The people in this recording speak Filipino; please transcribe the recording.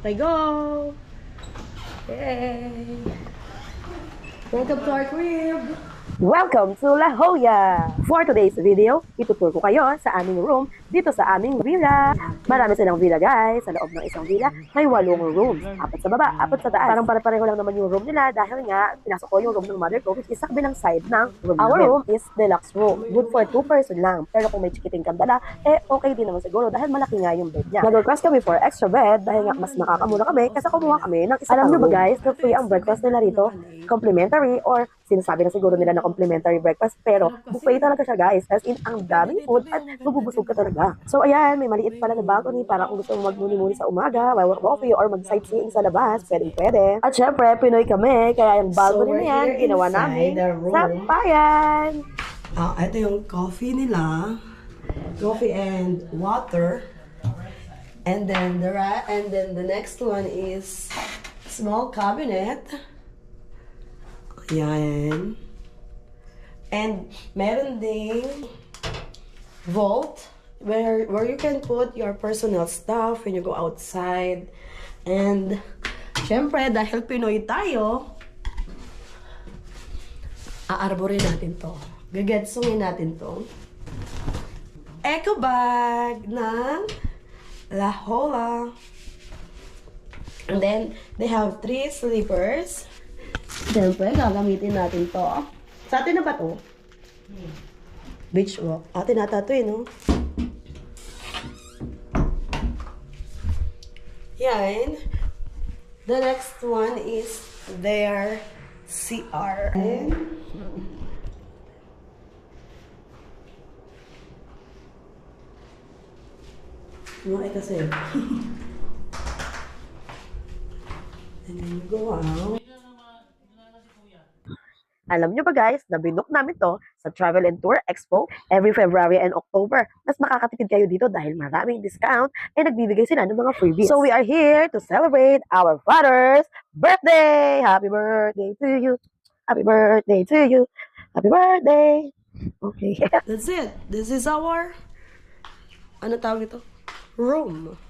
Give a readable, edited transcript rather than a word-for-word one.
Okay, go! Yay! Welcome to our crib! Welcome to La Jolla! For today's video, itutur ko kayo sa aming room dito sa aming villa. Marami silang villa guys. Sa loob ng isang villa, may 8 rooms. 4 sa baba, 4 sa taas. Parang pare-pareho lang naman yung room nila dahil nga pinasok ko yung room ng mother ko which is sa kabilang side ng room namin. Our room is deluxe room. Good for 2 person lang. Pero kung may chikiting kang dala, okay din naman siguro dahil malaki nga yung bed niya. Nag-request kami for extra bed dahil nga mas makakamura kami kasi kumuha kami ng isa pang room. Alam nyo ba guys, na free ang breakfast nila rito? Complimentary or sinasabi na siguro nila na complimentary breakfast pero buffet talaga siya guys. As in, ang daming food at mabubusog ka talaga. So ayan, may maliit pala na balcony para kung gusto mong magmuni-muni sa umaga, while coffee or mag-sightseeing sa labas, pwede. At syempre, Pinoy kami, kaya yung balcony na yan, ginawa namin sa bayan. Ito yung coffee nila. Coffee and water. And then the next one is small cabinet. Yan. And meron ding vault where you can put your personal stuff when you go outside. And syempre, dahil Pinoy tayo, aarborin natin to. Gagetsungin natin to. Eco bag ng La Jolla. And then, they have 3 slippers. Siyempre, gagamitin natin to. Sa atin na ba to? Beach walk. Atin nata to no? Yan. The next one is their CR. Ito sa'yo. And then you go out. Alam nyo ba guys, nabinook namin to sa Travel and Tour Expo every February and October. Mas makakatipid kayo dito dahil maraming discount ay nagbibigay sila ng mga freebies. So we are here to celebrate our father's birthday! Happy birthday to you! Happy birthday to you! Happy birthday! Okay. That's it. This is our, ano tawag ito? Room.